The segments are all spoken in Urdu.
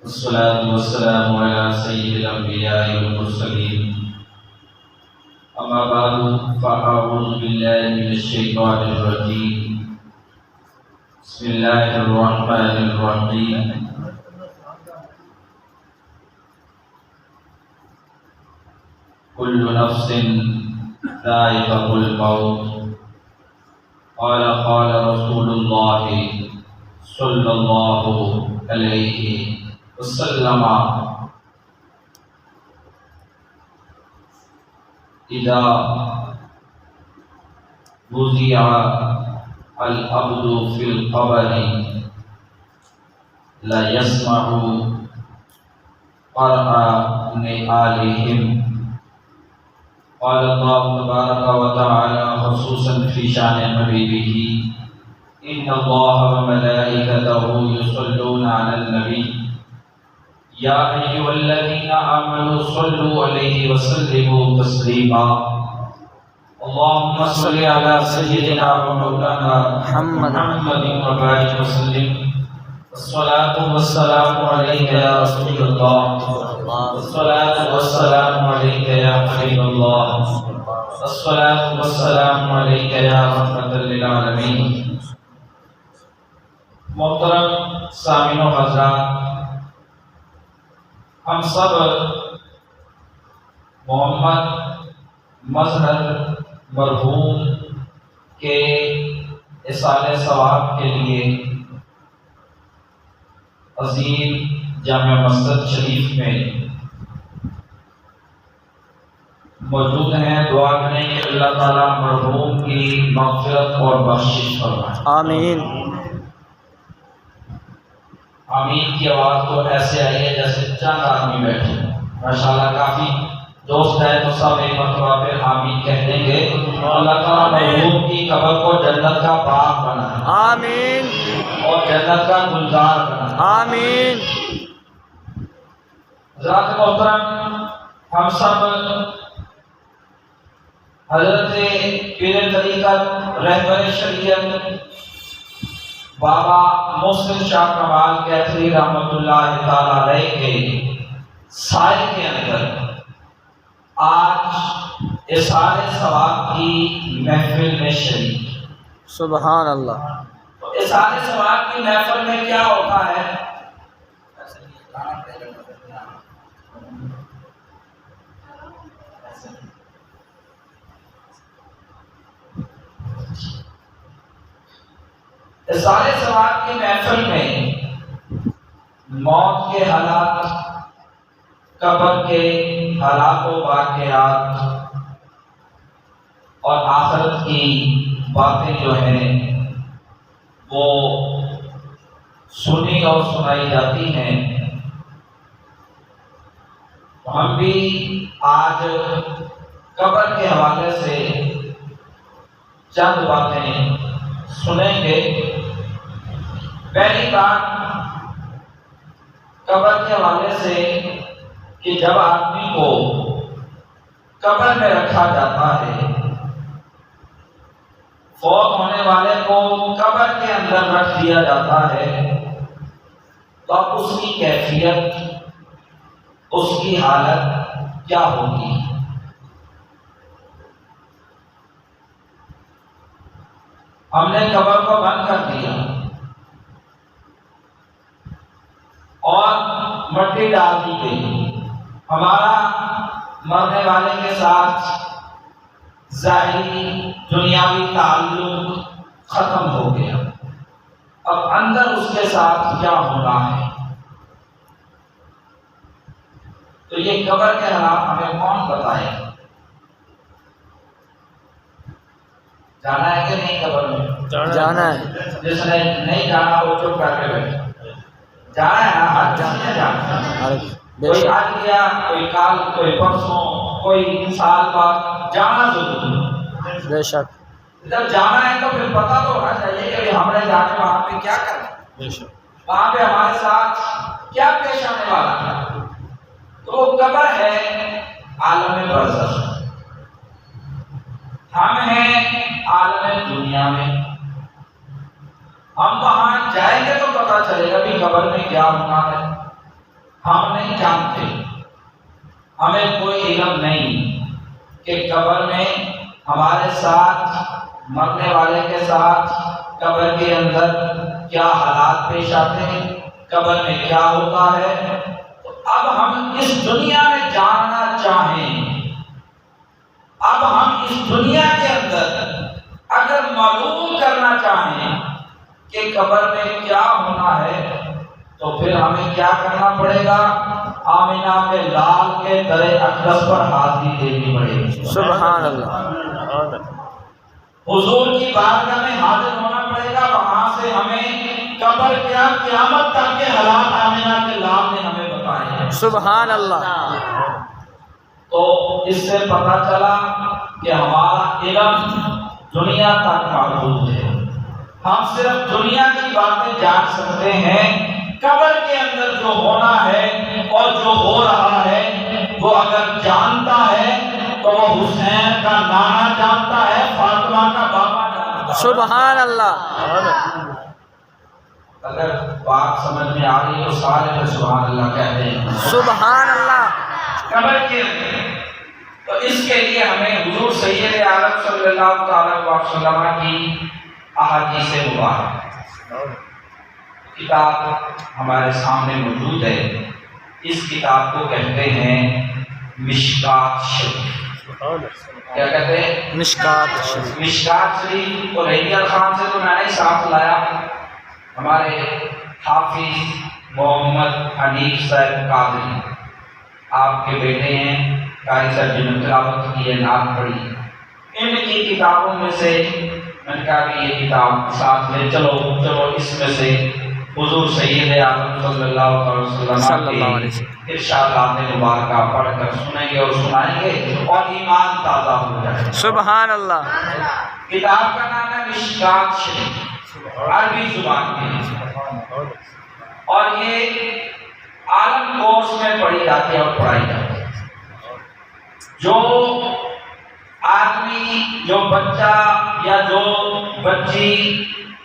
والصلاة والسلام على سيد الأنبياء والمرسلين. أما بعد فأعوذ بالله من الشيطان الرجيم. بسم الله الرحمن الرحيم. كل نفس ذائقة الموت. قال رسول الله صلى الله عليه وسلم: إذا وضع العبد في القبر لا يسمع قرع نعالهم. قال الله تبارك وتعالى خصوصا في شأن حبيبه: إن الله وملائكته يصلون على النبي يا أيها الذين آمنوا صلوا عليه وسلموا تسليما. اللهم صل على سيدنا ومولانا محمد وبارك وسلم. الصلاة والسلام عليك يا رسول الله. الصلاة والسلام عليك يا حبيب الله. الصلاة والسلام عليك يا رحمة للعالمين. محترم سامعین و حضرات، ہم سب محمد مظہر مرحوم کے اصالِ ثواب کے لیے عظیم جامع مسجد شریف میں موجود ہیں. دعا کریں کہ اللہ تعالیٰ مرحوم کی مغفرت اور بخشش فرمائے. آمین. آمین کی آواز تو ایسے آئی ہے جیسے چند آدمی بیٹھے. ماشاءاللہ کافی دوست ہیں تو سب ایک مرتبہ پھر آمین کہہ دیں گے. اللہ تعالیٰ مرحوم کی قبر کو جنت کا باغ بنائے. آمین. اور جنت کا گلزار بنائے. آمین. حضرات محترم، ہم سب حضرت پیر طریقت رہبر شریعت بابا محسن شاہ کمال کیتھری رحمۃ اللہ تعالی علیہ کے سائے کے اندر آج اصالِ ثواب کی محفل میں شریک. سبحان اللہ. تو اصالِ ثواب کی محفل میں کیا ہوتا ہے؟ اصالِ ثواب کی محفل میں موت کے حالات، قبر کے حالات و واقعات اور آخرت کی باتیں جو ہیں وہ سنی اور سنائی جاتی ہیں. ہم بھی آج قبر کے حوالے سے چند باتیں سنیں گے. پہلی بات قبر کے حوالے سے کہ جب آدمی کو قبر میں رکھا جاتا ہے، فوت ہونے والے کو قبر کے اندر رکھ دیا جاتا ہے، تو اب اس کی کیفیت، اس کی حالت کیا ہوگی؟ ہم نے قبر کو بند کر دیا اور مٹی ڈال دی گئی. ہمارا مرنے والے کے ساتھ ظاہری دنیاوی تعلق ختم ہو گیا. اب اندر اس کے ساتھ کیا ہونا ہے؟ تو یہ قبر کے حالات ہمیں کون بتائے؟ جانا ہے کہ نہیں قبر میں؟ جانا ہے. جس نے نہیں جانا وہ چپ کر کے بیٹھے. جانا ہے نا، ہر کسی نے جانا ہے. کوئی آج گیا، کوئی کال، کوئی پرسوں، کوئی سال بعد، جانا ضرور ہے. بے شک. جب جانا ہے تو پھر پتہ تو ہونا چاہیے کہ ہم نے جانے وہاں پہ کیا کرنا ہے، وہاں پہ ہمارے ساتھ کیا پیش آنے والا ہے. تو وہ قبر ہے عالم برزخ. ہم ہیں عالم دنیا میں. ہم وہاں جائیں گے تو پتہ چلے گا بھی قبر میں کیا ہونا ہے. ہم نہیں جانتے، ہمیں کوئی علم نہیں کہ قبر میں ہمارے ساتھ، مرنے والے کے ساتھ قبر کے اندر کیا حالات پیش آتے ہیں، قبر میں کیا ہوتا ہے۔ تو اب ہم اس دنیا میں جاننا چاہیں، اب ہم اس دنیا کے اندر اگر معلوم کرنا چاہیں کہ قبر میں کیا ہونا ہے، تو پھر ہمیں کیا کرنا پڑے گا؟ آمینہ کے لال کے در اقدس پر حاضری دینی پڑے گی۔ سبحان اللہ، حضور کی بارگاہ میں حاضر ہونا پڑے گا، وہاں سے ہمیں قبر کیا، قیامت تک کے حالات آمینہ کے لال نے ہمیں بتائے ہیں۔ سبحان اللہ۔ تو اس سے پتہ چلا کہ ہمارا علم دنیا تک محدود ہے، ہم صرف دنیا کی باتیں جان سکتے ہیں۔ قبر کے اندر جو ہونا ہے اور جو ہو رہا ہے وہ اگر جانتا ہے تو وہ حسین کا نانا جانتا ہے، فاطمہ کا بابا جانتا ہے۔ سبحان اللہ۔ اگر بات سمجھ میں آ رہی ہے تو سارے میں سبحان اللہ کہتے ہیں۔ سبحان اللہ۔ قبر کے اندر تو اس کے لیے ہمیں حضور سید عالم صلی اللہ تعالی علیہ وسلم کی احادیث مبارک کتاب ہمارے سامنے موجود ہے۔ اس کتاب کو کہتے ہیں مشکات شریف۔ کیا کہتے ہیں؟ مشکات شریف۔ مشکات شریف کو ریڈیل خان سے تو میں نے ساتھ لایا، ہمارے حافظ محمد حنیف صاحب قادری آپ کے بیٹے ہیں، قاری صاحب جنہوں نے تلاوت کی ہے، نعت پڑھی، ان کی کتابوں میں سے میں نے کہا کہ یہ کتاب ساتھ لے چلو اس میں سے حضور سید عالم صلی اللہ علیہ وسلم کے ارشادات مبارکہ پڑھ کر سنیں گے اور سنائیں گے اور ایمان تازہ ہو جائے گا۔ سبحان اللہ۔ کتاب کا نام ہے مشکات شریف، عربی زبان میں، اور یہ عالم کورس میں پڑھی جاتی ہے اور پڑھائی جاتی ہے۔ جو آدمی، جو بچہ یا جو بچی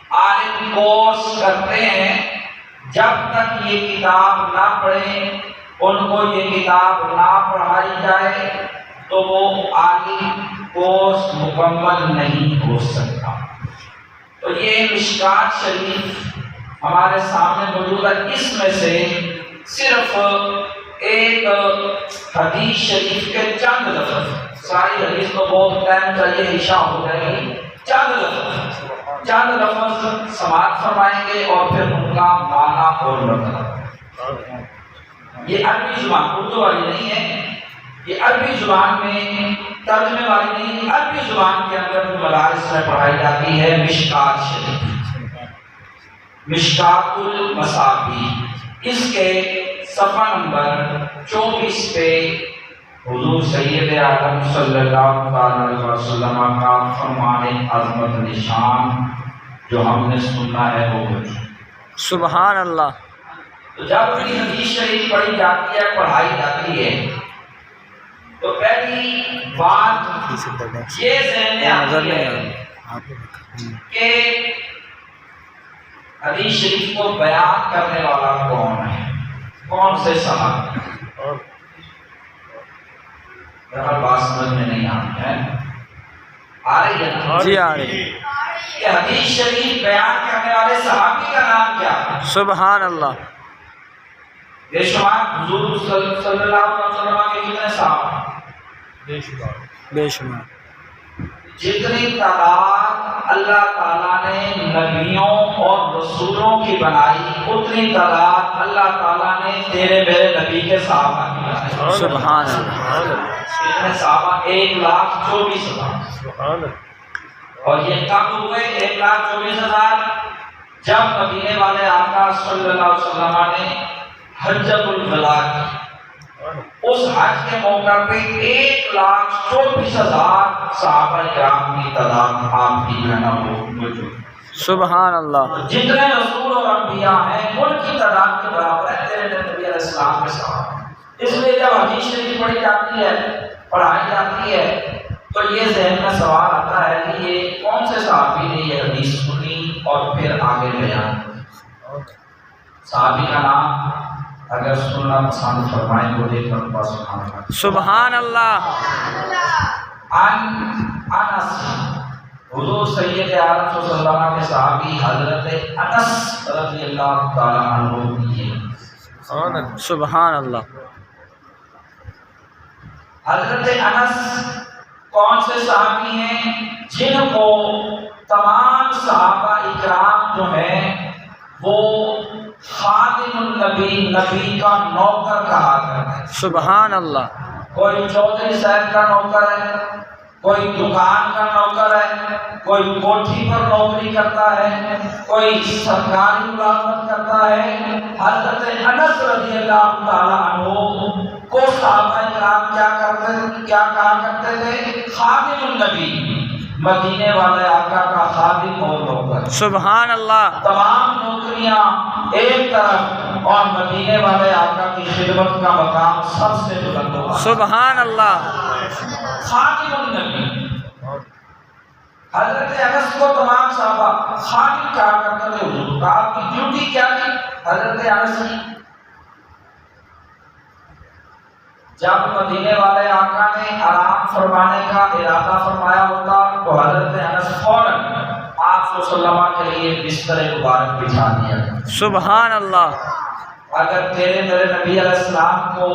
عالم کورس کرتے ہیں، جب تک یہ کتاب نہ پڑھیں، ان کو یہ کتاب نہ پڑھائی جائے تو وہ عالم کورس مکمل نہیں ہو سکتا۔ تو یہ مشکات شریف ہمارے سامنے موجود ہے، اس میں سے صرف ایک حدیث شریف کے چند لفظ، ساری حدیث تو بہت ٹائم چاہیے، عشاء ہو جائے گی، چند لفظ سماعت فرمائیں گے اور پھر ان کا معنی اور مطلب۔ یہ عربی زبان اردو والی نہیں ہے، یہ عربی زبان میں ترجمے والی نہیں، عربی زبان کے اندر جو مدارس میں پڑھائی جاتی ہے مشکات شریف، مشکات المصابیح۔ اس کے صفحہ نمبر 24 پہ حضور سید اعظم صلی اللہ علیہ وسلم کا فرمان عظمت نشان جو ہم نے سننا ہے وہ کچھ۔ سبحان اللہ۔ تو جب بھی حدیث شریف پڑھی جاتی ہے، پڑھائی جاتی ہے، تو پہلی بات یہ ذہن میں آتی ہے کہ حدیث شریف کو بیان کرنے والا کون ہے، کون سے صحابی؟ ہر بات سمجھ میں نہیں آتی ہے، آ رہی ہے نا؟ جی آ رہی ہے۔ کہ حدیث شریف بیان کرنے والے صحابی کا نام کیا ہے؟ سبحان اللہ۔ بے شمار حضور صلی اللہ علیہ وسلم کے کتنے صحابہ؟ بے شمار۔ جتنی تعداد اللہ تعالیٰ نے نبیوں اور رسولوں کی بنائی، اتنی تعداد اللہ تعالیٰ نے تیرے میرے نبی کے صحابہ کی بنائی۔ سبحان اللہ۔ کتنے صحابہ؟ 1,24,000۔ اور یہ کب ہوئے 1,24,000؟ جب مدینے والے آقا صلی اللہ علیہ وسلم نے حجۃ الوداع کی، اس حج کے موقع پہ 1,24,000 صحابہ کرام کی تعداد آپ کی جو ہے نا وہ موجود۔ سبحان اللہ۔ جتنے رسول اور انبیاء ہیں ان کی تعداد کے برابر ہے تیرے نبی علیہ السلام کے صحابہ۔ اس لیے جب حدیث شریف پڑھی جاتی ہے، پڑھائی جاتی ہے، تو یہ ذہن میں سوال آتا ہے کہ یہ کون سے صحابی نے یہ حدیث سنی اور پھر آگے بیان کی؟ صحابی کا نام اگر سننا پسند فرمائیں تو دیکھ کر پاس سبحان اللہ. سبحان اللہ. انس حضور سید عالم صلی اللہ علیہ وسلم کے صحابی حضرت انس رضی اللہ تعالی عنہ کی. سبحان اللہ. حضرت انس کون سے صحابی ہیں؟ جن کو تمام صحابہ اکرام جو ہیں وہ خادم النبی، نبی کا نوکر کہا کرتے ہیں. سبحان اللہ. کوئی چودھری صاحب کا نوکر ہے، کوئی دکان کا نوکر ہے، کوئی کوٹھی پر نوکری کرتا ہے، کوئی سرکاری ملازمت کرتا ہے. حضرت انس رضی اللہ تعالیٰ عنہ کو صحابہ کرام کیا کہا کرتے تھے؟ خادم النبی، مدینے والے آقا کا خادم اور نوکر. سبحان اللہ. تمام نوکریاں ایک طرف اور مدینے والے آقا کی خدمت کا مقام سب سے بلند ہوگا. سبحان اللہ. خادم النبی. حضرت انس کو تمام صحابہ خادم کہا کرتے تھے. حضور کا آپ کی ڈیوٹی کیا تھی؟ حضرت انس کی جب مدینے والے آقا نے آرام فرمانے کا ارادہ فرمایا ہوتا تو حضرت انس فوراً آپ صلی اللہ علیہ وسلم کے لیے بستر مبارک بچھا دیا. سبحان اللہ. اگر میرے نبی علیہ السلام کو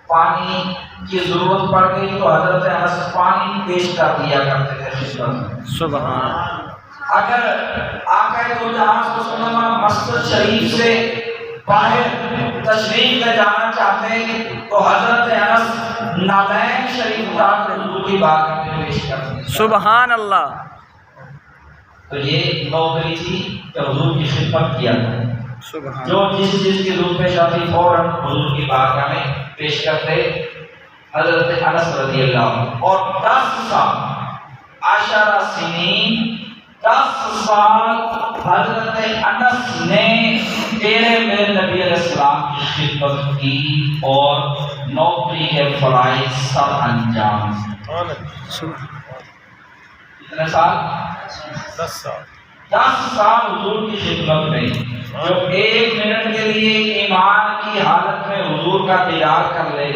پانی کی ضرورت پڑ گئی تو حضرت انس پانی پیش کر دیا کرتے تھے خدمت میں. سبحان. اگر آقا تو جہاں صلی اللہ علیہ وسلم مسجد شریف سے باہر تشریف لے جانا چاہتے تو حضرت انس نالین شریف اٹھا کر حضور کی بارگاہ میں پیش کرتے. سبحان اللہ. تو یہ نوکری تھی کہ حضور کی خدمت کیا کرتے. سبحان. جو جس چیز کی ضرورت پیش آتی فوراً حضور کی بارگاہ میں پیش کرتے حضرت انس رضی اللہ عنہ. اور 10 سال 10 سنین 10 سال حضرت انس نے تیرے میرے نبی علیہ السلام کی خدمت کی اور نوکری کے فرائض سب انجام. کتنے سال؟ 10 سال. 10 سال حضور کی خدمت میں. جو 1 منٹ کے لیے ایمان کی حالت میں حضور کا دیدار کر لے.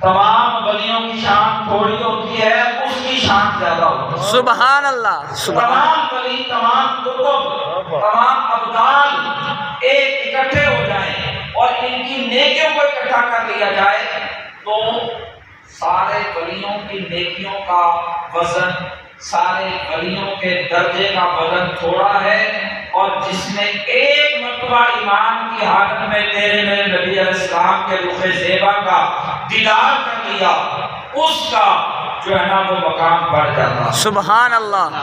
تمام ولیوں کی شان تھوڑی ہوتی ہے، اس کی شان زیادہ ہوتی ہے. سبحان اللہ. تمام ولی، تمام قطب، تمام ابدال ایک اکٹھے ہو جائیں اور ان کی نیکیوں کو اکٹھا کر لیا جائے تو سارے ولیوں کی نیکیوں کا وزن، سارے ولیوں کے درجے کا وزن تھوڑا ہے. اور جس نے ایک مرتبہ ایمان کی حالت میں تیرے میرے نبی علیہ السلام کے رخ زیبا کا دیدار کر لیا، اس کا جو ہے نا وہ مقام بڑھ جاتا. سبحان اللہ.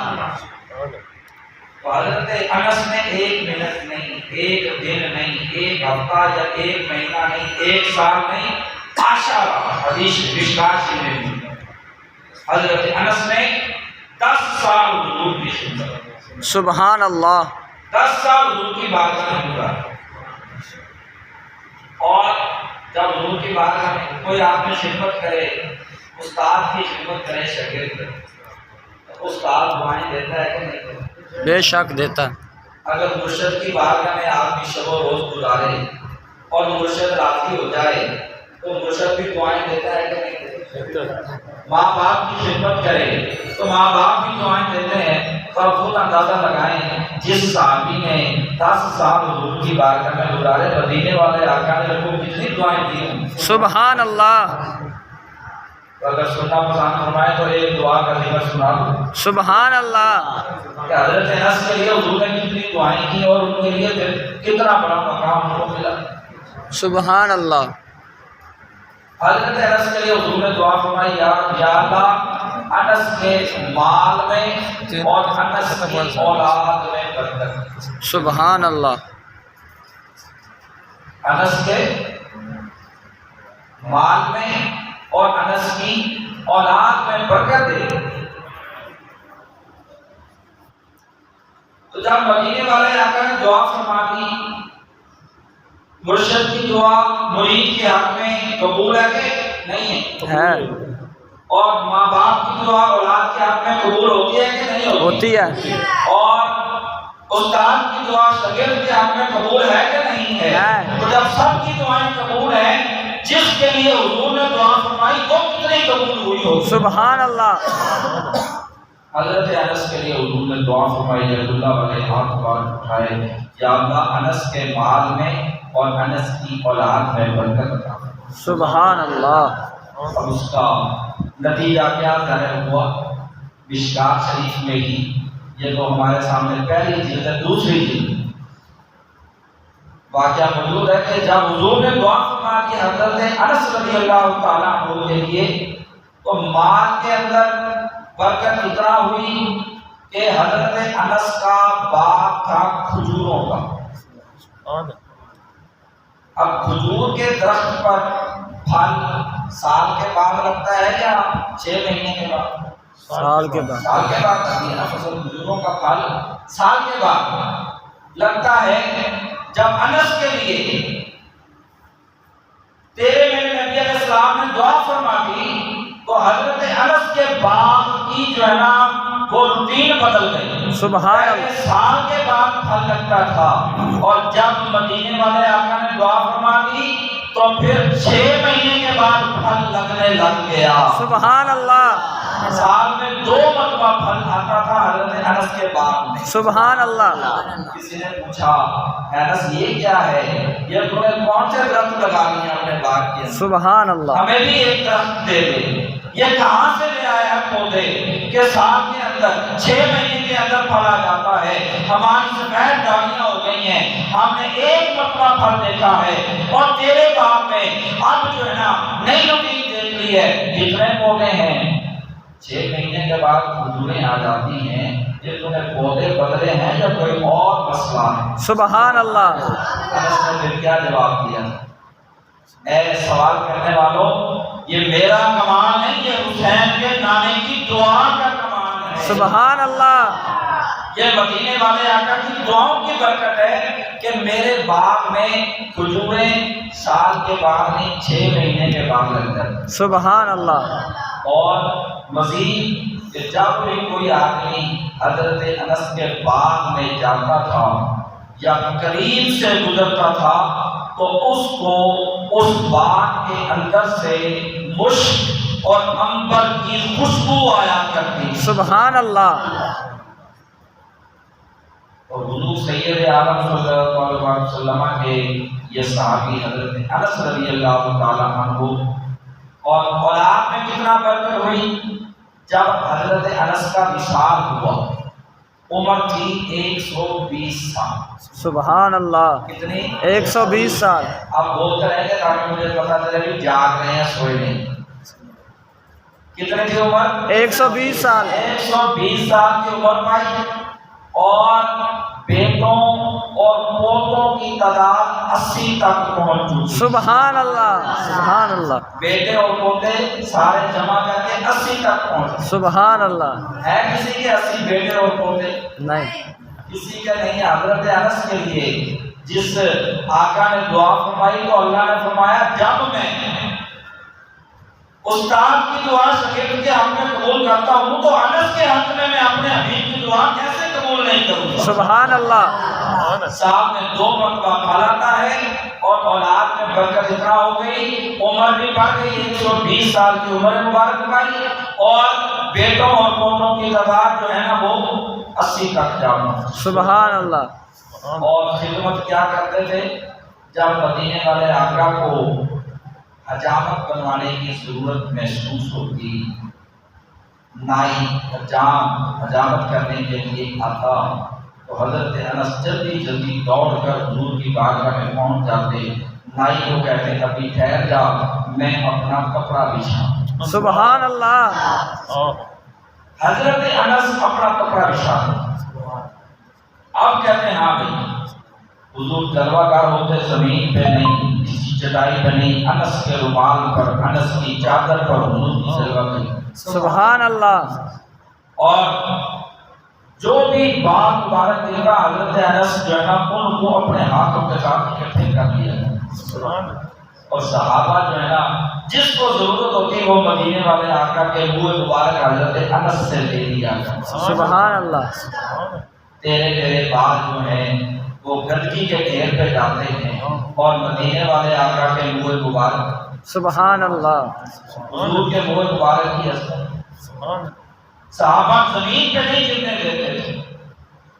حضرت انس نے 1 منٹ نہیں، 1 دن نہیں، 1 ہفتہ یا 1 مہینہ نہیں، 1 سال نہیں، 10 حدیث مشکات میں بھی حضرت انس نے 10 سال حضور کی خدمت. سبحان اللہ. 10 سال حضور کی بارگاہ میں گزارا. اور جب حضور کی بارگاہ میں کوئی آدمی خدمت کرے، استاد کی خدمت کرے، شاگرد تو استاد دعائیں دیتا ہے کہ نہیں؟ بے شک دیتا. اگر مرشد کی بارگاہ میں آدمی شب و روز گزارے اور مرشد راضی ہو جائے تو مرشد بھی دعائیں دیتا ہے کہ نہیں؟ ماں باپ کی خدمت کرے تو ماں باپ بھی دعائیں دیتے ہیں. تو آپ خود اندازہ لگائیں جس صحابی نے 10 سال حضور کی بارگاہ میں گزارے، مدینے والے آقا نے رکھو کتنی دعائیں دی ہیں. سبحان اللہ. تو اگر سننا پسند فرمائے تو ایک دعا کا ذکر سنا دو. سبحان اللہ. کہ حضرت انس کے لیے حضور نے کتنی دعائیں کی اور ان کے لیے کتنا بڑا مقام ان کو ملا. سبحان اللہ. حضرت انس کے لیے حضور نے دعا فرمائی، یا اللہ انس کے مال میں اور انس کی اولاد میں برکت. سبحان اللہ. انس کے مال میں اور انس کی اولاد میں برکت دے. تو جب مدینے والے آقا نے دعا فرما دی، مرشد کی دعا مرید کے حق میں قبول ہے کہ نہیں ہے؟ اور ماں باپ کی دعا اولاد کے حق میں قبول ہوتی ہے کہ نہیں ہوتی ہے؟ اور استاد کی دعا شاگرد کے حق میں قبول ہے کہ نہیں ہے؟ تو جب سب کی دعائیں قبول ہیں، جس کے لیے حضور نے دعا فرمائی وہ کتنی قبول ہوئی ہوگی؟ سبحان اللہ۔ حضرت انس کے لیے حضور نے دعا فرمائی، اللہ والے ہاتھ بار اٹھائے، یا اللہ انس کے مال میں اور انس کی اولاد میں برکت عطا فرما۔ سبحان اللہ۔ اب اس کا نتیجہ کیا ظاہر ہوا؟ مشکات شریف میں ہی، یہ تو ہمارے سامنے پہلی جلد ہے، دوسری جلد واقعہ موجود ہے کہ جب حضور نے دعا فرما دی حضرت انس رضی اللہ تعالیٰ عنہ کے لیے، تو مال کے اندر برکت اتنا ہوئی کہ حضرت انس کا باغ تھا کھجوروں کا۔ اب کھجور کے درخت پر پھل سال کے بعد لگتا ہے یا 6 مہینے کے بعد؟ سال کے بعد۔ سال کے بعد لگتی ہے نا فصل، کھجوروں کا پھل سال کے بعد لگتا ہے۔ جب انس کے لیے تیرے میرے نبی علیہ السلام نے دعا فرما دی، تو حضرت انس کے باغ کی جو ہے نا وہ روٹین بدل گئی۔ سبحان اللہ۔ سال کے بعد پھل لگتا تھا، اور جب مدینے والے آقا نے دعا فرما دی تو پھر 6 مہینے کے بعد پھل لگنے لگ گیا۔ سبحان اللہ۔ سال میں 2 مرتبہ پھل آتا تھا حضرت انس کے باغ میں۔ سبحان اللہ۔ کسی نے پوچھا انس یہ کیا ہے، یہ تم نے کون سے درخت لگا لیے اپنے باغ کے اندر؟ سبحان اللہ۔ ہمیں بھی ایک درخت دے دے۔ یہ کہاں سے لے آیا پودے کہ سال کے اندر 6 مہینے کے اندر پھل آ جاتا ہے؟ ہماری سفید ڈالیاں ہو گئی ہیں، ہم نے 1 مرتبہ پھل دیکھا ہے، اور تیرے باغ میں اب جو ہے نا نئی روٹین دیکھ لی ہے، کتنے پودے ہیں؟ 6 مہینے کے بعد کھجوریں آ جاتی ہیں۔ یہ تمہیں پودے بدلے ہیں یا کوئی اور مسئلہ ہے؟ سبحان اللہ۔ انس نے پھر کیا جواب دیا؟ اے سوال کرنے والوں، یہ میرا کمال نہیں، یہ حسین کے نانے کی دعا کا کمال ہے۔ سبحان اللہ۔ یہ مدینے والے آقا کی دعاؤں کی برکت ہے کہ میرے باغ میں کھجوریں سال کے بعد نہیں 6 مہینے کے بعد لگ جاتی۔ سبحان اللہ۔ اور مزید کہ جب بھی کوئی آدمی حضرت انس کے باغ میں جاتا تھا یا قریب سے گزرتا تھا، تو اس کو اس باغ کے اندر سے مشک اور عنبر کی خوشبو آیا کرتی۔ سبحان اللہ۔ اور حضور سید عالم صلی اللہ علیہ وسلم کے یہ صحابی حضرت انس رضی اللہ تعالیٰ عنہ، اور اولاد میں کتنا برکت ہوئی؟ جب حضرت انس کا وصال ہوا، عمر تھی 120 سال۔ سبحان اللہ۔ کتنی؟ 120 سال۔ اب بولتے رہیں گے تاکہ مجھے پتا چلے کہ جاگ رہے ہیں سوئے نہیں۔ کتنے کی عمر؟ 120 سال۔ 120 سال کی عمر پائی، اور بیٹوں اور پوتوں کی تعداد 80 تک پہنچ چکی۔ سبحان اللہ۔ سبحان اللہ۔ بیٹے اور پوتے سارے جمع کر کے 80 تک پہنچے۔ سبحان اللہ۔ ہے کسی کے 80 بیٹے اور پوتے؟ نہیں۔ کسی کا نہیں۔ حضرت انس کے لیے جس آقا نے دعا فرمائی تو اللہ نے فرمایا جب میں استاد کی دعا شاگرد کے حق میں قبول کرتا ہوں تو انس کے حق میں اپنے حبیب کی دعا کیسے قبول نہیں کروں گا؟ سبحان اللہ۔ سال میں 2 مرتبہ پھل آتا ہے، اور اولاد میں برکت اتنا ہو گئی، عمر بھی بڑھ گئی، 120 سال کی عمر مبارک پائی، اور بیٹوں اور پوتوں کی تعداد جو ہے نا وہ 80 تک جانا۔ سبحان اللہ۔ اور خدمت کیا کرتے تھے؟ جب مدینے والے آقا کو حجامت بنوانے کی ضرورت محسوس ہوتی، نائی حجامت کرنے کے لیے آتا، تو حضرت انس جلدی دوڑ کر حضور کی بارگاہ میں پہنچ جاتے، نائی کو کہتے ابھی ٹھہر جا، میں اپنا کپڑا بچھا۔ سبحان اللہ۔ حضرت انس اپنا کپڑا بچھا۔ اب کہتے ہیں ہاں بھائی حضور جلوہ گاہ ہوتے زمین پہ نہیں، کسی چٹائی پہ نہیں، انس کے رومال پر، انس کی چادر پر حضور کی جلوہ گاہ۔ سبحان اللہ۔ اور جو بھی بات مبارک دیکھا حضرت انس جو ہے نا ان کو اپنے ہاتھوں کے ساتھ اکٹھے کر لیا، اور صحابہ جو ہے نا جس کو ضرورت ہوتی وہ مدینے والے آقا کے منہ مبارک حضرت انس سے لے لیا۔ سبحان اللہ۔ تیرے میرے بال جو ہیں وہ گندگی کے ڈھیر پہ جاتے ہیں، اور مدینے والے آقا کے منہ مبارک، سبحان اللہ، حضور کے منہ مبارک کی حسرت صحابہ زمین پہ نہیں گرنے دیتے تھے۔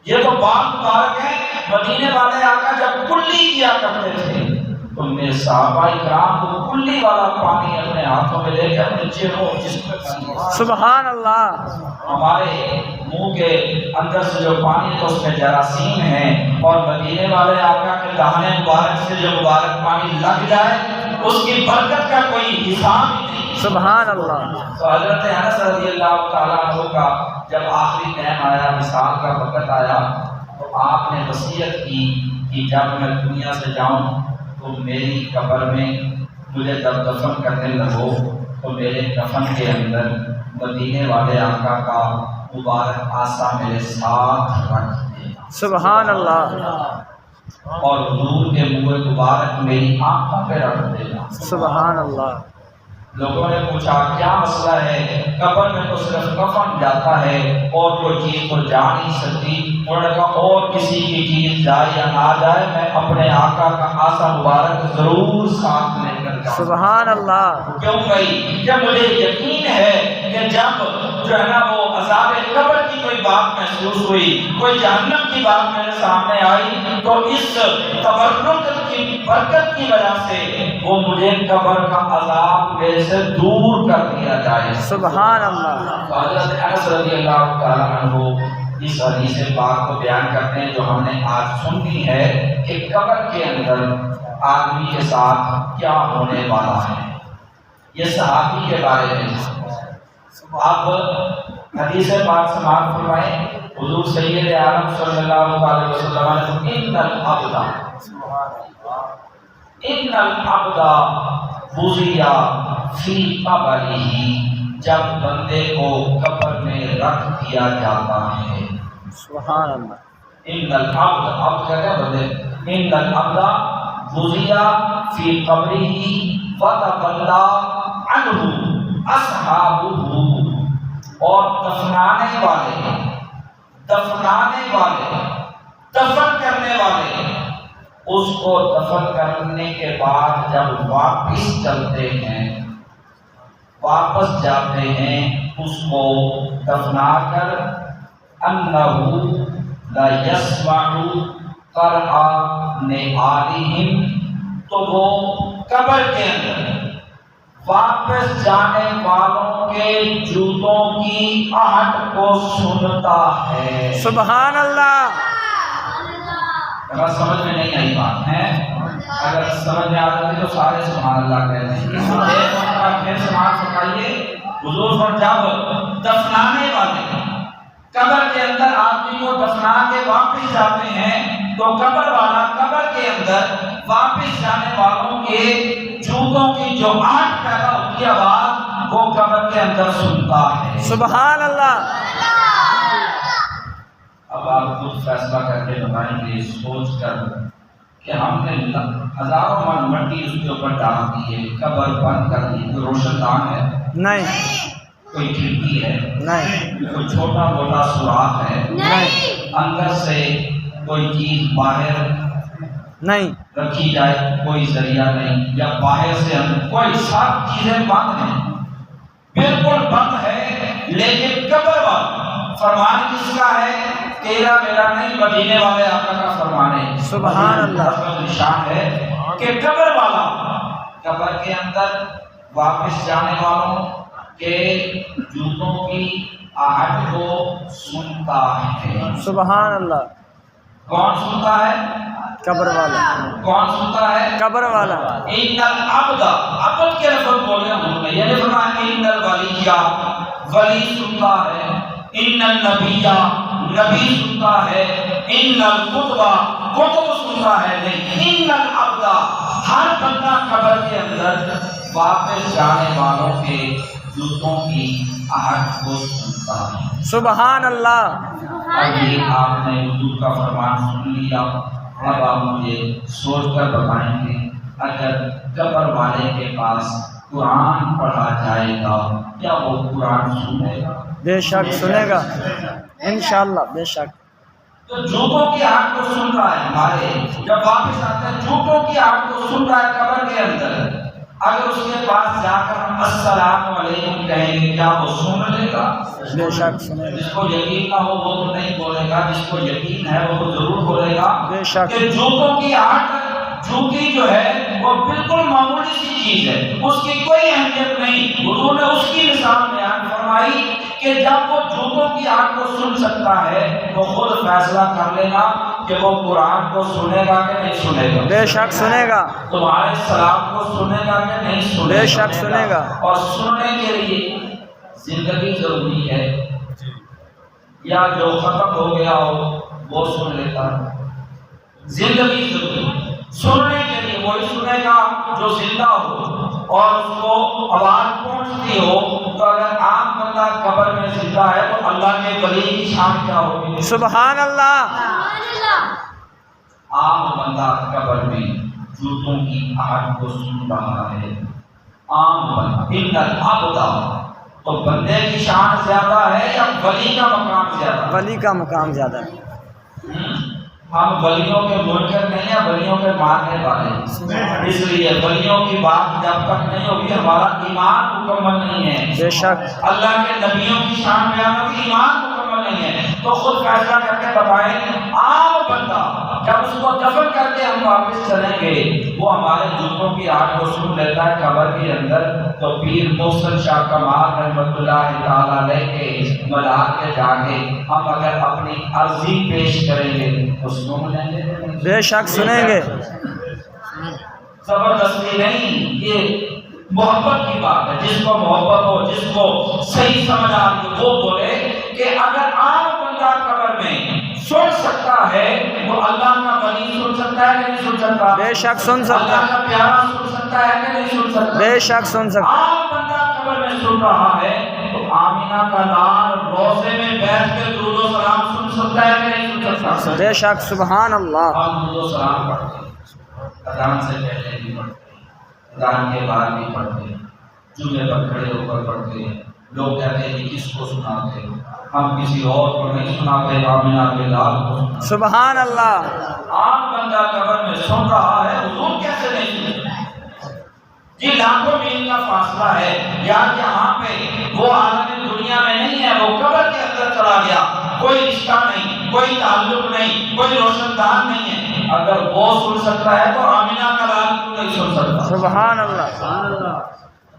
یہ تو بات مبارک ہے، مدینے والے آقا جب کلی کیا کرتے تھے تو میں صحابہ اکرام کو کلی والا پانی اپنے ہاتھوں میں لے کے اپنے چہروں جسم پہ پانی، سبحان اللہ، ہمارے منہ کے اندر سے جو پانی ہے تو اس میں جراثیم ہیں، اور مدینے والے آقا کے دہانے مبارک سے جو مبارک پانی لگ جائے اس کی برکت کا کوئی حساب ہی نہیں۔ سبحان اللہ، تو حضرت انس رضی اللہ تعالیٰ عنہ کا جب آخری ٹائم آیا، مثال کا وقت آیا، تو آپ نے وصیت کی کہ جب میں دنیا سے جاؤں تو میری قبر میں مجھے جب دفن کرنے لگو تو میرے کفن کے اندر مدینے والے آقا کا مبارک آسا میرے ساتھ رکھ دینا، سبحان اللہ، اور حضور کے منہ مبارک میری آنکھوں پہ رکھ دینا۔ سبحان اللہ، لوگوں نے پوچھا کیا مسئلہ ہے، قبر میں تو صرف کفن جاتا ہے اور کوئی چیز تو جا نہیں سکتی۔ انہوں نے کہا اور کسی کی چیز جائے یا نہ جائے میں اپنے آقا کا آسا مبارک ضرور ساتھ لے کر جاؤں۔ سبحان اللہ، کیوں بھائی؟ کہ مجھے یقین ہے کہ جب جو ہے نا وہ عذاب قبر کی کوئی بات محسوس ہوئی، کوئی جہنم کی بات میرے سامنے آئی، تو اس تبرک کی برکت کی وجہ سے وہ مجھے قبر کا عذاب میرے سے دور کر دیا جائے۔ سبحان اللہ، حضرت انس رضی اللہ تعالیٰ عنہ اس حدیث پاک کو بیان کرتے ہیں جو ہم نے آج سنی ہے کہ قبر کے اندر آدمی کے ساتھ کیا ہونے والا ہے۔ یہ صحابی کے بارے میں اب حدیث پاک سماعت فرمائیں۔ حضور سید عالم صلی اللہ علیہ وسلم نے ان العبد وضع فی قبرہ، جب بندے کو قبر میں رکھ دیا جاتا ہے۔ سبحان اللہ، ان العبد، عبد کہتے ہیں بندے، ان العبد وضع فی قبرہ فتولى عنہ اصحابہ، اور دفنانے والے دفن کرنے والے اس کو دفن کرنے کے بعد جب واپس چلتے ہیں، واپس جاتے ہیں اس کو دفنا کر، انہو لا یسمع قرع نعالہم، تو وہ قبر کے اندر واپس جانے والوں کے جوتوں کی آہٹ کو سنتا ہے۔ سبحان اللہ، اگر سمجھ میں نہیں آئی بات ہے، اگر سمجھ میں آتی ہے تو سارے سبحان اللہ کہتے ہیں۔ ایک مرتبہ پھر سماعت فرمائیے، حضور پر جب دفنانے والے قبر کے اندر آدمی کو دفنا کے واپس جاتے ہیں تو قبر والا قبر کے اندر واپس جانے والوں کے جوتوں کی جو آہٹ پیدا ہوتی ہے آواز، وہ قبر کے اندر سنتا ہے۔ سبحان اللہ، اب آپ خود فیصلہ کر کے بتائیں گے سوچ کر کہ ہم نے ہزاروں من مٹی اس کے اوپر ڈال دی ہے، قبر بند کر دی، کوئی روشن دان ہے نہیں، کوئی کھڑکی ہے نہیں، کوئی چھوٹا موٹا سوراخ ہے نہیں، اندر سے کوئی چیز باہر نہیں، رکھی جائے، کوئی ذریعہ نہیں، یا باہر سے کوئی سب چیزیں بند ہیں، بالکل بند ہے۔ لیکن قبر والا فرمان کس کا ہے؟ تیرا میرا نہیں، مدینے والے آقا کا فرمان ہے۔ سبحان اللہ، نشان ہے کہ قبر والا قبر کے اندر واپس جانے والوں کے جوتوں کی آہٹ کو سنتا ہے۔ سبحان اللہ، کون سنتا ہے؟ قبر والا، کون سنتا ہے؟ قبر والا، ان العبد، عبد کے لفظ بولے ہم نے، یعنی فرمایا ان الولی، ولی سنتا ہے، ان النبی، نبی سنتا ہے، ان الکتب، کتب سنتا ہے، نہیں، ان العبد، ہر بندہ قبر کے اندر واپس جانے والوں کے جوتوں کی آہٹ کو سنتا ہے۔ سبحان اللہ، ابھی آپ نے حضور کا فرمان سن لیا، اب آپ مجھے سوچ کر بتائیں گے اگر قبر والے کے پاس قرآن پڑھا جائے گا کیا وہ قرآن سنے گا؟ بے شک سنے گا، انشاءاللہ، بے شک۔ تو جوتوں کی آہٹ کو سن رہا ہے ہمارے، جب واپس آتے ہیں جوتوں کی آہٹ کو سن رہا ہے قبر کے اندر، اگر اس کے پاس جا کر ہم السلام علیکم کہیں گے کیا وہ سن لے گا؟ بے شک سنے گا، جس کو یقین نہ ہو وہ تو نہیں بولے گا، جس کو یقین ہے وہ تو ضرور بولے گا بے شک۔ کہ جوتوں کی آہٹ، جوتی جو ہے وہ بالکل معمولی سی چیز ہے، اس کی کوئی اہمیت نہیں۔ حضور نے اس کی مثال بیان فرمائی کہ جب وہ جوتوں کی آہٹ کو سن سکتا ہے تو خود فیصلہ کر لینا کہ وہ قرآن کو سنے گا کہ نہیں سنے گا۔ بے شک سنے گا، تمہارے سلام کو سنے گا کہ نہیں سنے گا؟ بے شک سنے گا۔ اور سننے کے لیے زندگی ضروری ہے، یا جو ختم ہو گیا ہو وہ سن لیتا ہے؟ زندگی ضروری ہے۔ سننے کے لیے وہی سنے گا جو زندہ ہو اور اس کو آواز پہنچتی ہو۔ تو اگر عام بندہ قبر میں زندہ ہے تو اللہ کے ولی کی شان کیا ہوگی؟ سبحان اللہ۔ عام بندہ قبر میں جوتوں کی آہٹ کو سن رہا ہے، عام بندہ ان العبد، تو بندے کی شان زیادہ ہے یا ولی کا مقام زیادہ ہے؟ ولی کا مقام زیادہ ہے۔ ہم ولیوں کے منکر نہیں ہیں، ولیوں کے ماننے والے ہیں۔ اس لیے ولیوں کی بات جب تک نہیں ہوگی ہمارا ایمان مکمل نہیں ہے۔ بے شک اللہ کے نبیوں کی شان بیان ہوگی، ایمان مکمل نہیں ہے۔ تو خود فیصلہ کر کے بتائیں، عام بندہ جب اس کو دفن کر کے ہم واپس چلیں گے وہ ہمارے جوتوں کی آہٹ کو سن لیتا ہے قبر کے اندر، تو پیر محسن شاہ کمال رحمۃ اللہ تعالیٰ علیہ کے ملار کے جا کے ہم اگر اپنی عرضی پیش کریں گے تو سن لیں گے؟ بے شک سنیں گے۔ زبردستی نہیں، یہ محبت کی بات ہے۔ جس کو محبت ہو، جس کو صحیح سمجھ آ رہی ہو وہ بولے کہ اگر عام بندہ قبر میں سن سکتا ہے تو اللہ کا ولی سن سکتا ہے کہ نہیں سن سکتا؟ بے شک سن سکتا اللہ کا پیارا سن سکتا ہے کہ نہیں سن سکتا؟ بے شک سن سکتا۔ عام بندہ قبر میں سن رہا ہے تو آمینہ کا لال روضے میں بیٹھ کے درود و سلام سن سکتا ہے کہ نہیں سن سکتا؟ بے شک سبحان اللہ۔ ہم درود و سلام پڑھتے ہیں، اذان سے پہلے بھی پڑھتے ہیں، اذان کے بعد بھی پڑھتے ہیں، جمعے پر کھڑے ہو کر پڑھتے ہیں۔ لوگ کہتے ہیں کہ کس کو سناتے ہیں؟ ہم کسی اور کو نہیں سناتے، آمینہ کے لال کو سناتے ہیں۔ سبحان اللہ۔ عام بندہ قبر میں سن رہا ہے، حضور کیسے نہیں سنتے؟ جی لاکھوں میل کا فاصلہ ہے، یا یہاں پہ وہ عالم دنیا میں نہیں ہے، وہ قبر کے اندر چلا گیا، کوئی رشتہ نہیں، کوئی تعلق نہیں، کوئی روشن دان نہیں ہے۔ اگر وہ سن سکتا ہے تو آمینہ کا لال کیوں نہیں سن سکتا؟ سبحان اللہ۔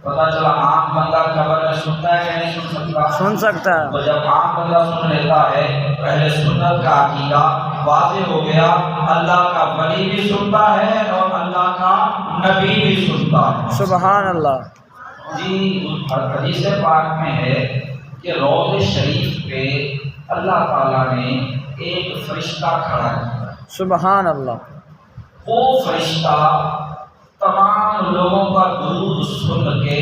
پتہ چلا عام بندہ قبر میں سنتا ہے کہ نہیں سن سکتا؟ سن سکتا ہے۔ تو جب عام بندہ سن لیتا ہے، پہلے سنت کا عقیدہ واضح ہو گیا، اللہ کا ولی بھی سنتا ہے اور اللہ کا نبی بھی سنتا ہے۔ سبحان اللہ۔ جی حدیث پاک میں ہے کہ روضہ شریف پہ اللہ تعالیٰ نے ایک فرشتہ کھڑا کیا۔ سبحان اللہ۔ وہ فرشتہ تمام لوگوں کا درود سن کے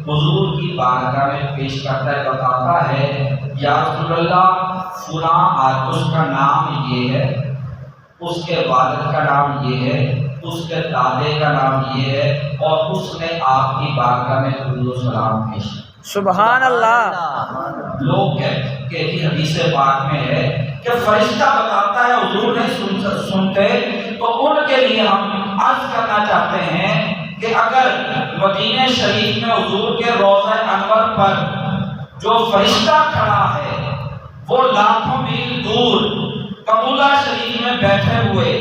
حضور کی بارگاہ میں پیش کرتا ہے، بتاتا ہے یا رسول اللہ فلاں آج اس کا نام یہ ہے، اس کے والد کا نام یہ ہے، اس کے دادے کا نام یہ ہے، اور اس نے آپ کی بارگاہ میں درود و سلام پیش کیا۔ سبحان اللہ۔ لوگ کہتے کہ حدیث پاک میں ہے کہ فرشتہ بتاتا ہے، حضور نہیں سنتے، تو ان کے لیے ہم عرض کرنا چاہتے ہیں کہ اگر مدینہ شریف میں حضور کے روضہ انور پر جو فرشتہ کھڑا ہے وہ لاکھوں میل دور قبولہ شریف میں بیٹھے ہوئے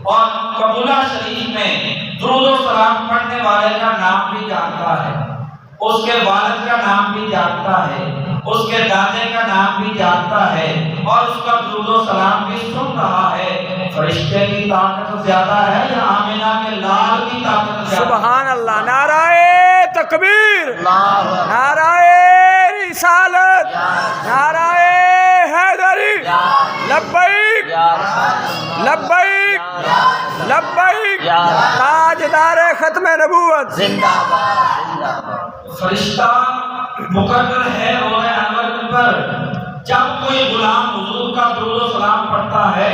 اور قبولہ شریف میں درود و سلام پڑھنے والے کا نام بھی جانتا ہے، اس کے والد کا نام بھی جانتا ہے، اس کے دادے کا نام بھی جانتا ہے، اور اس کا درود و سلام بھی سن رہا ہے، فرشتے کی طاقت زیادہ ہے یا آمینہ کے لال کی طاقت زیادہ؟ سبحان اللہ۔ نعرہ تکبیر، نعرہ رسالت، نعرہ حیدری، لبیک لبیک لبیک، تاجدار ختم نبوت زندہ باد۔ فرشتہ مقرر ہے روضہ انور پر، جب کوئی غلام حضور کا درود و سلام پڑھتا ہے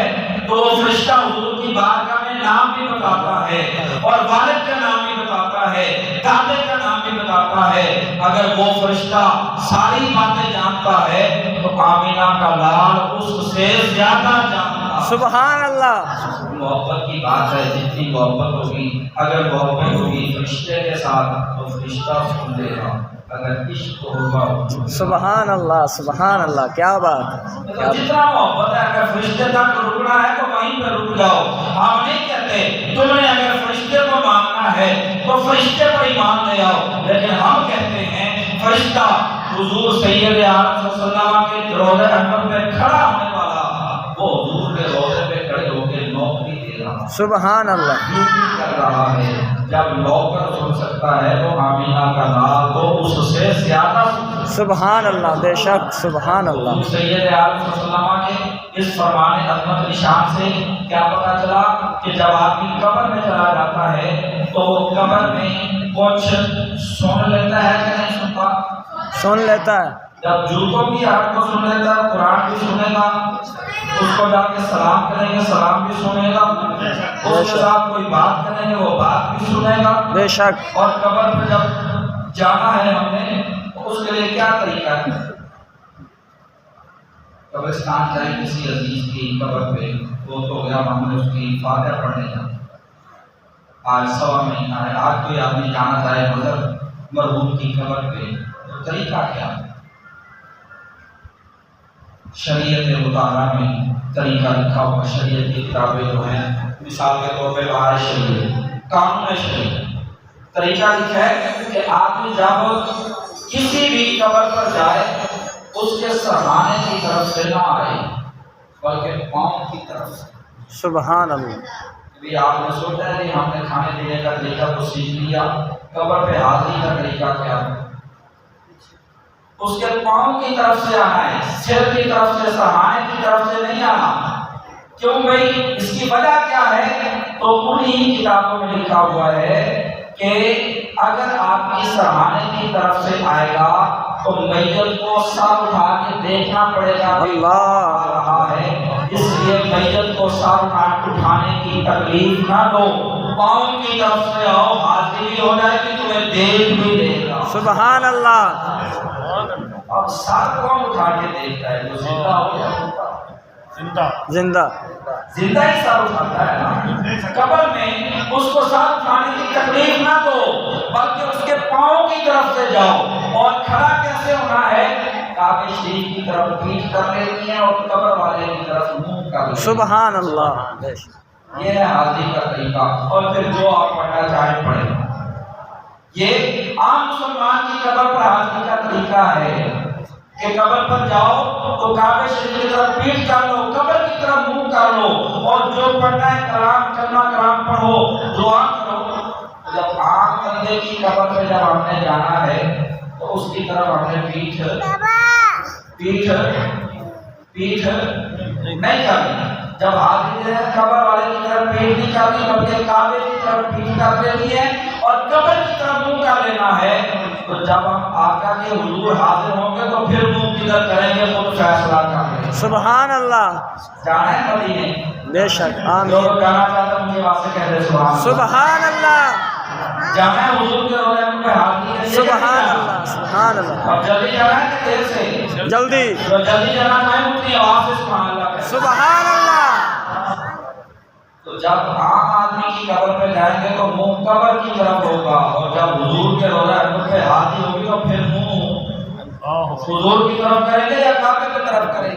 تو وہ فرشتہ حضور کی بارگاہ میں نام بھی بتاتا ہے اور والد کا نام بھی بتاتا ہے، دادے کا نام بھی بتاتا ہے۔ اگر وہ فرشتہ ساری باتیں جانتا ہے تو آمینہ کا لال اس سے زیادہ جانتا سبحان اللہ محبت کی بات ہے، جتنی محبت ہوگی، اگر محبت ہوگی فرشتے کے ساتھ تو فرشتہ سن لے گا، اگر عشق ہوگا سبحان اللہ سبحان اللہ، کیا بات ہے، کیا بات۔ جتنا محبت ہے، اگر فرشتے تک رکنا ہے تو وہیں پہ رک جاؤ۔ ہم نہیں کہتے تم نے اگر فرشتے کو ماننا ہے تو فرشتے پر ایمان لے آؤ، لیکن ہم کہتے ہیں فرشتہ حضور سید عالم صلی اللہ علیہ وسلم کے روضہ انور پہ کھڑا ہونے والا، وہ حضور کے روضے پہ کھڑے ہو کے نوکری دے رہا، سبحان اللہ ڈیوٹی کر رہا ہے۔ جب نوکر سن سکتا ہے تو آمینہ کا نام تو اس سے زیادہ سبحان اللہ، بے شک سبحان اللہ۔ حضور سید عالم صلی اللہ علیہ وسلم کے اس فرمان عظمت نشان سے کیا پتا چلا کہ جب آدمی قبر میں چلا جاتا ہے تو قبر میں کچھ سن لیتا ہے کہ نہیں سنتا؟ سن لیتا ہے، جب جوتوں کی حرف کو سن لیتا ہے، قرآن بھی سنے گا، اس کو جا کے سلام کریں گے، سلام بھی سنے گا، اس کے ساتھ کوئی بات کریں گے، وہ بات بھی سنے گا۔ بے شک اور قبر پہ جب جانا ہے ہم نے تو اس کے لیے کیا طریقہ ہے؟ قبرستان جائیں کسی عزیز کی قبر پہ، وہ تو گیا، ہم نے اس کی فاتحہ پڑھنے جانا، آج 1.25 مہینہ ہے، آج کوئی آدمی جانا چاہے مگر مرحوم کی قبر پہ، تو طریقہ کیا ہے؟ شریعت مطالعہ میں طریقہ لکھا ہوا، شریعت کی کتابیں جو ہیں، مثال کے طور پہ بہار شریعت، قانون شریعت، طریقہ لکھا ہے کہ آدمی جب کسی بھی قبر پر جائے اس کے سرہانے کی طرف سے نہ آئے بلکہ پاؤں کی طرف سے۔ سبحان اللہ ابھی آپ نے سوچا ہے کہ ہم نے کھانے پینے کا طریقہ تو سیکھ لیا، قبر پہ حاضری کا طریقہ کیا ہے؟ اس کے پاؤں کی طرف سے آنا ہے، سر کی طرف سے، سرہانے کی طرف سے نہیں آنا۔ کیوں بھائی؟ اس کی وجہ کیا ہے؟ تو انہی کتابوں میں لکھا ہوا ہے کہ اگر آپ کی سرہانے کی طرف سے آئے گا تو میت کو سر اٹھا کے دیکھنا پڑے گا کہ اللہ آ رہا ہے، اس لیے میت کو سر اٹھانے کی تکلیف نہ دو، پاؤں کی طرف سے آؤ، حاضری بھی ہو جائے گی، تمہیں دیکھ بھی دے گا۔ سبحان اللہ اب سر کون اٹھا کے دیکھتا ہے؟ جو زندہ ہو یا مردہ؟ زندہ زندہ ہی سر اٹھاتا ہے نا۔ قبر میں اس کو سر اٹھانے کی تکلیف نہ دو بلکہ اس کے پاؤں کی طرف سے جاؤ۔ اور کھڑا کیسے ہونا ہے؟ کعبہ شریف کی طرف پیٹھ کر لینی ہے اور قبر والے کی طرف منہ کر لینی ہے۔ سبحان اللہ بے شک یہ ہے حاضری کا طریقہ، اور پھر جو آپ پڑھنا چاہیں پڑھیں۔ یہ عام مسلمان کی قبر پر حاضری کا طریقہ ہے کہ قبر پر جاؤ تو کعبہ شریف کی طرف پیٹھ کر لو، قبر کی طرف منہ کر لو، اور جو پڑھنا ہے کلام کرنا کلام پڑھو، دعا کرو۔ جب عام بندے کی قبر پہ جب ہم نے جانا ہے تو اس کی طرف ہم نے پیٹھ نہیں کرنی۔ جب حاضری ہے قبر والے کی طرف پیٹھ نہیں کرنی بلکہ کعبے کی طرف پیٹھ کر لینی ہے اور قبر کی طرف منہ کر لینا ہے۔ تو جب ہم آقا کے حضور حاضر ہوں گے تو پھر منہ کدھر کریں گے خود فیصلہ کر لیں گے۔ سبحان اللہ جانا ہے مدینے؟ بے شک جو آمین جانا چاہتا ہے مجھے واسطے کہہ دے سبحان اللہ جانا ہے حضور کے روضے میں حاضری کے لیے۔ سبحان اللہ سبحان اللہ اور جلدی جانا ہے کہ دیر سے؟ جلدی جو جلدی جانا چاہے اتنی آواز سے سبحان اللہ کہے۔ سبحان اللہ تو جب عام آدمی کی قبر پہ جائیں گے تو منہ قبر کی طرف ہوگا، اور جب حضور کے روضہ انور پہ حاضری ہوگی تو پھر منہ حضور کی طرف کریں گے یا کعبے کی طرف کریں گے؟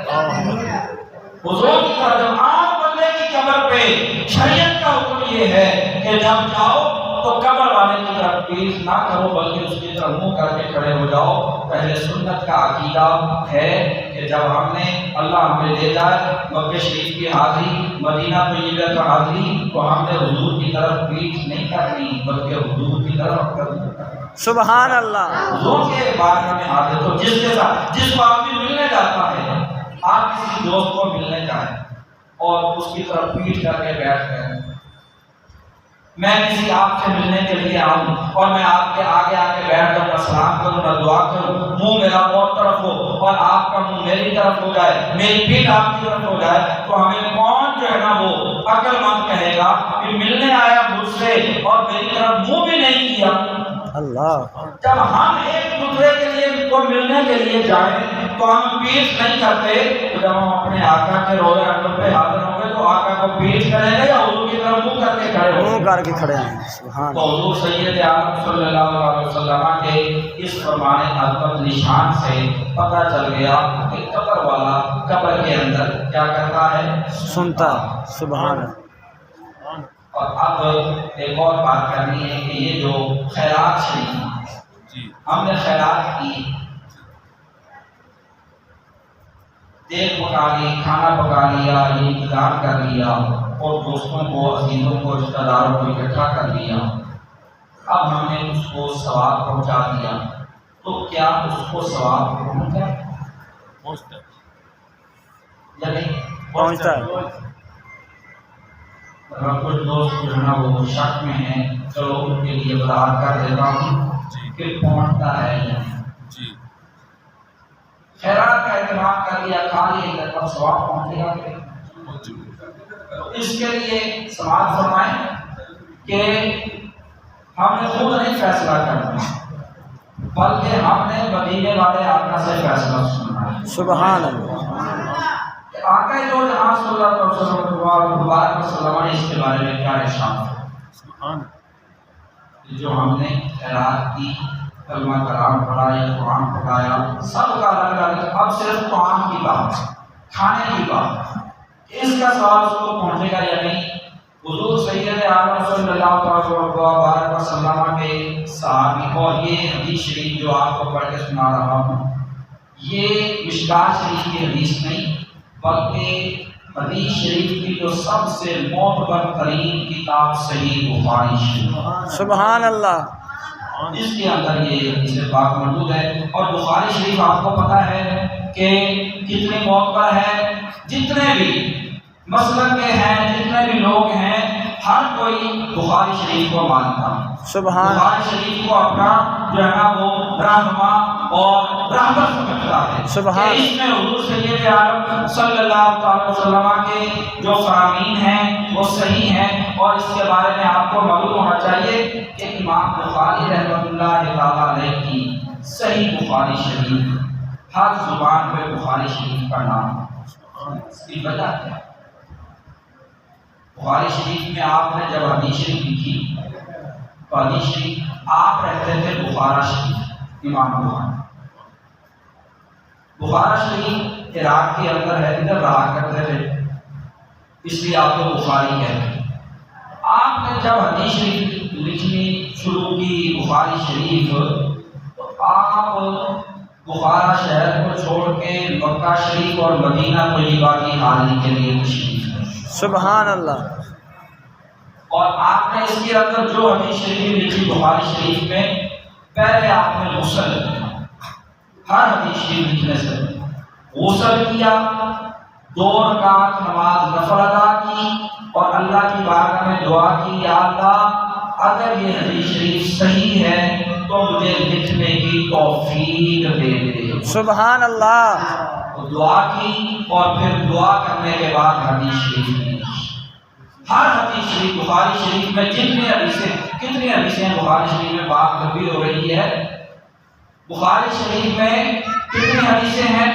حضور کی طرف۔ جب عام بندے کی قبر پہ شریعت کا حکم یہ ہے کہ جب جاؤ تو قبر والے کی طرف پیش نہ کرو بلکہ اس کی طرف منہ کر کے کھڑے ہو جاؤ۔ پہلے سنت کا عقیدہ ہے کہ جب ہم نے اللہ ہمیں لے جائے مکہ شریف کی حاضری، مدینہ طیبہ کا حاضری، تو ہم نے حضور کی طرف پیٹھ نہیں کرنی بلکہ حضور کی طرف قدم کرنا۔ سبحان اللہ حضور کے بارے میں حاضر تو جس کے ساتھ جس کو آدمی ملنے جاتا ہے، آپ کسی دوست کو ملنے جائیں اور اس کی طرف پیٹھ کر کے بیٹھ گئے، میں کسی آپ سے ملنے کے لیے آؤں اور میں آپ کے آگے آ کے بیٹھ جاؤں، میں سلام کروں، میں دعا کروں، منہ میرا اور طرف ہو اور آپ کا منہ میری طرف ہو جائے، میری پیٹھ آپ کی طرف ہو جائے، تو ہمیں کون جو ہے نا وہ عقل مند کہے گا کہ ملنے آیا مجھ سے اور میری طرف منہ بھی نہیں کیا۔ اللہ جب ہم ایک دوسرے کے لیے کو ملنے کے لیے جائیں تو ہم پیش نہیں کرتے، تو جب ہم اپنے آقا کے روضہ انور پہ حاضر ہوں گے تو تو آقا کو پیٹ کریں گے یا حضور کی طرف منہ کر کے کھڑے ہوں گے؟ منہ کر کے کھڑے ہیں. سبحان تو حضور سید عالم صلی اللہ علیہ وسلم کے اس فرمان عظمت نشان سے پتہ چل گیا کہ قبر والا قبر کے اندر کیا کرتا ہے؟ سنتا ہے. سبحان اللہ. اور اب ایک اور بات کرنی ہے کہ یہ جو خیرات شریف ہم نے خیرات کی، دیگ پکا لی، کھانا پکا لیا، یہ انتظام کر لیا اور دوستوں کو، عزیزوں کو، رشتہ داروں کو اکٹھا کر لیا، اب ہم نے اس کو ثواب پہنچا دیا، تو کیا اس کو ثواب پہنچتا ہے یا نہیں پہنچتا ہے. اگر کچھ دوست جو ہے نا وہ شک میں ہیں، چلو ان کے لیے وضاحت کر دیتا ہوں کہ پہنچتا ہے یا نہیں. خیرات کا اہتمام کر لیا، کھا لیا، تب ثواب پہنچے گا. اس کے لیے سماعت فرمائیں کہ ہم نے خود نہیں فیصلہ کرنا، بلکہ ہم نے مدینے والے آقا سے فیصلہ سننا ہے. سبحان اللہ. آقا جو جہاں صلی اللہ علیہ وسلم نے اس کے بارے میں کیا ارشاد ہے؟ جو ہم نے خیرات کی، کلمہ کلام پڑھا یا قرآن پڑھایا، سب کا الگ الگ. اب صرف قرآن کی بات، کھانے کی بات، اس کا سوال اس کو پہنچے گا یا نہیں. حضور سید عالم صلی اللہ علیہ وسلم کے صحابی، اور یہ حدیث شریف جو آپ کو پڑھ کے سنا رہا ہوں، یہ مشکات شریف کی حدیث نہیں، بلکہ حدیث شریف کی جو سب سے معتبر ترین کتاب صحیح بخاری شریف. سبحان اللہ. اس کے اندر یہ حدیث پاک موجود ہے. اور بخاری شریف آپ کو پتہ ہے کہ کتنے معتبر ہے، جتنے بھی مسلک کے ہیں، جتنے بھی لوگ ہیں، ہر کوئی بخاری شریف کو مانتا ہے. سبحان بخاری شریف کو اپنا جو ہے نا وہ رہنما اور رہبر سمجھتا ہے. سبحان. کہ اس میں حضور سید عالم صلی اللہ علیہ وسلم کے جو فرامین ہیں وہ صحیح ہیں. اور اس کے بارے میں آپ کو معلوم ہونا چاہیے کہ امام بخاری رحمۃ اللہ تعالیٰ علیہ کی صحیح بخاری شریف، ہر زبان پہ بخاری شریف کا نام ہے. اس کی وجہ کیا ہے؟ بخاری شریف میں آپ نے جب حدیث شریف لکھی تو حدیث شریف آپ رہتے تھے بخارا شریف، امام بخاری. بخارا شریف عراق کے اندر ہے، ادھر رہا کرتے تھے، اس لیے آپ کو بخاری کہتے ہیں. آپ نے جب حدیث شریف لکھنی شروع کی بخاری شریف، تو آپ بخارا شہر کو چھوڑ کے مکہ شریف اور مدینہ طیبہ کی حاضری کے لیے تشریف لائے. سبحان اللہ. اور آپ نے اس کے اندر جو حدیث شریف لکھی بخاری شریف میں، پہلے آپ نے غسل کیا. ہر حدیث شریف لکھنے سے غسل کیا، 2 رکعت نماز نفل ادا کی اور اللہ کی بارگاہ میں دعا کی، یا اللہ اگر یہ حدیث شریف صحیح ہے تو مجھے لکھنے کی توفیق دے دے. سبحان اللہ. دعا کی اور پھر دعا کرنے کے بعد حدیث شریف لکھی. ہر حدیث شریف بخاری شریف میں جتنی حدیثیں، کتنی حدیثیں بخاری شریف میں بات لمبی ہو رہی ہے. بخاری شریف میں کتنی حدیثیں ہیں؟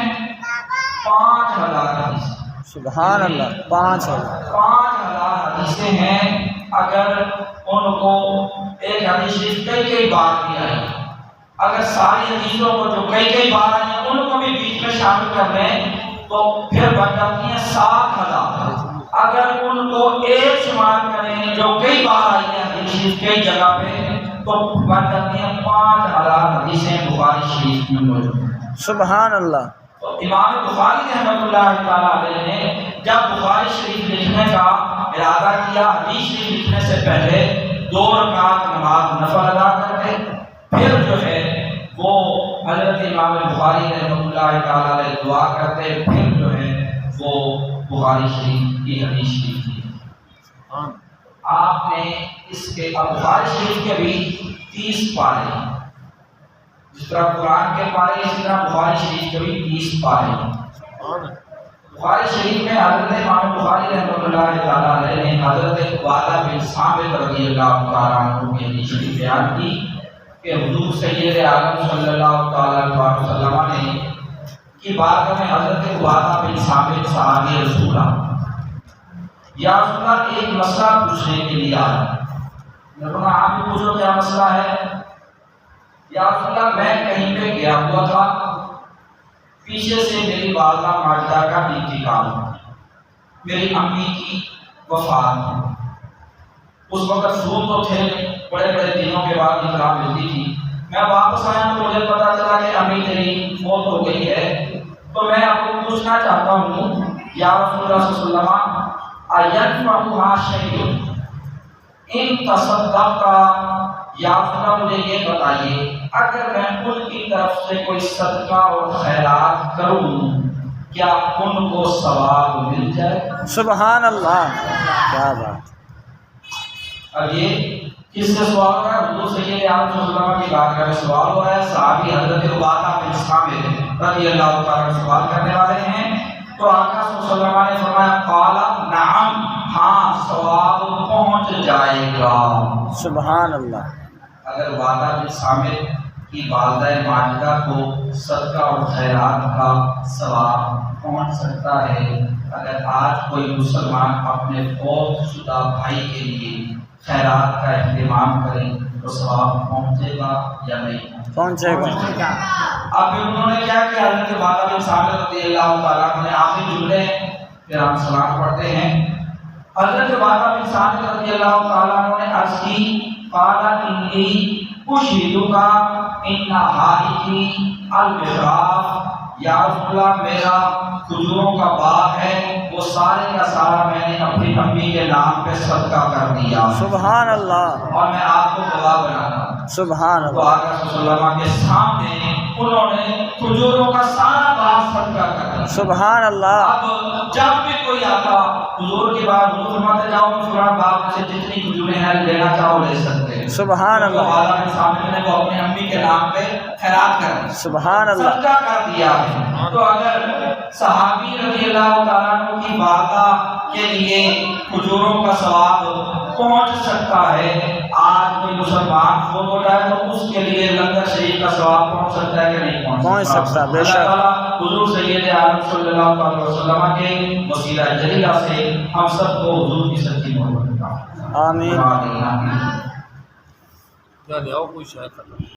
5000 حدیثیں. سبحان اللہ. 5000 حدیثیں ہیں. اگر ان کو ایک حدیث شریف کئی بار بھی آئی، اگر ساری حدیثوں کو جو کئی بار آئی ہیں ان کو بھی بیچ میں شامل کر لیں تو پھر بن جاتی ہیں 7000. اگر ان کو ایک شمار کریں جو کئی بار آئی ہیں حدیث شریف کئی جگہ پہ، تو بن جاتی ہیں 5000 حدیثیں بخاری شریف میں موجود ہیں. سبحان اللہ. تو امام بخاری رحمۃ اللہ تعالیٰ علیہ نے جب بخاری شریف لکھنے کا ارادہ کیا، حدیث شریف لکھنے سے پہلے 2 رکعت نماز نفل ادا کرتے، پھر جو ہے وہ حضرت امام بخاری رحمۃ اللہ تعالیٰ علیہ دعا کرتے، پھر جو ہے وہ بخاری شریف کی حدیث شریف کی. آپ نے اس کے بخاری شریف کے بھی 30 پارے ہیں. جس طرح قرآن کے پارے، اسی طرح بخاری شریف کے بھی 30 پارے ہیں. بخاری شریف میں حضرت امام بخاری رحمۃ اللہ تعالیٰ علیہ نے حضرت عبادہ بن صامت رضی اللہ تعالیٰ عنہ کی حدیث شریف بیان کی کہ حضور سید عالم صلی اللہ تعالیٰ علیہ وسلم نے کی بارگاہ میں حضرت عبادہ بن صامت صحابی رسول یا رسول اللہ ایک مسئلہ پوچھنے کے لیے آیا. میں نے کہا آپ بھی پوچھو کیا مسئلہ ہے. یا رسول اللہ میں کہیں پہ گیا ہوا تھا, پیچھے سے میری والدہ ماجدہ کا انتقال ہوا, میری امی کی وفات ہوئی. اس وقت سود تو تھے, بڑے بڑے دنوں کے بعد اطلاع ملتی تھی. میں واپس آیا تو مجھے پتا چلا کہ امی تیری فوت ہو گئی ہے. تو میں آپ کو پوچھنا چاہتا ہوں یا رسول اللہ صلی اللہ علیہ وسلم اَيَنْفَعُهَا شَيْءٌ ان تصدق کا. یا رسول اللہ مجھے یہ بتائیے اگر میں ان کی طرف سے کوئی صدقہ اور خیرات کروں کیا ان کو ثواب مل جائے؟ سبحان اللہ, کیا بات. اب یہ کس سے سوال ہو رہا ہے؟ حضور سید عالم صلی اللہ علیہ وسلم کی بات کا سوال ہو رہا ہے. صحابی حضرت عبادہ بن صامت رضی اللہ تعالیٰ سوال کرنے والے ہیں. تو آقا صلی اللہ علیہ وسلم نے فرمایا قال نعم, ہاں ثواب پہنچ جائے گا. سبحان اللہ. اگر عبادہ بن صامت کی والدہ ماجدہ کو صدقہ اور خیرات کا ثواب پہنچ سکتا ہے, اگر آج کوئی مسلمان اپنے فوت شدہ بھائی کے لیے خیرات کا اہتمام کریں تو ثواب پہنچے گا یا نہیں پہنچے گا. اب انہوں نے کیا کیا, حضرت عبادہ بن صامت رضی اللہ تعالیٰ عنہ نے آخری جملے پھر ہم سلام پڑھتے ہیں. حضرت عبادہ بن صامت رضی اللہ تعالیٰ عنہ نے عرض کی قال انی اشہدک ان حائطی المحراب. یا رسول اللہ میرا کھجوروں کا باغ ہے, وہ سارے کا سارا میں نے اپنی امی کے نام پہ صدقہ کر دیا. سبحان اللہ. اور میں آپ کو گواہ بنانا. سبحان تو اللہ. آقا صلی اللہ علیہ وسلم کے سامنے انہوں نے کھجوروں کا سارا باغ صدقہ کر دیا. سبحان اللہ. اب جب بھی کوئی آتا حضور کے بعد حضور فرماتے جاؤ فلاں باغ میں سے جتنی کھجوریں ہیں لینا چاہو لے سکتے ہیں. سبحان اللہ. تو آقا کے سامنے نے وہ اپنی امی کے نام پہ خیرات کر دی, سبحان اللہ. صدقہ کر دیا ہے. تو اگر صحابی رضی اللہ تعالیٰ عنہ کی والدہ کے لیے کھجوروں کا ثواب پہنچ سکتا ہے, آج کوئی مسلمان فوت ہو جائے تو اس کے لیے لنگر شریف کا ثواب پہنچ سکتا ہے کہ نہیں پہنچ سکتا؟ بے شک. اللہ تعالیٰ حضور سید عالم صلی اللہ علیہ وسلم کے وسیلہ جلیلہ سے ہم سب کو حضور کی سچی محبت عطا فرمائے. آمین. آمین. کیا لیاؤ کوئی شاید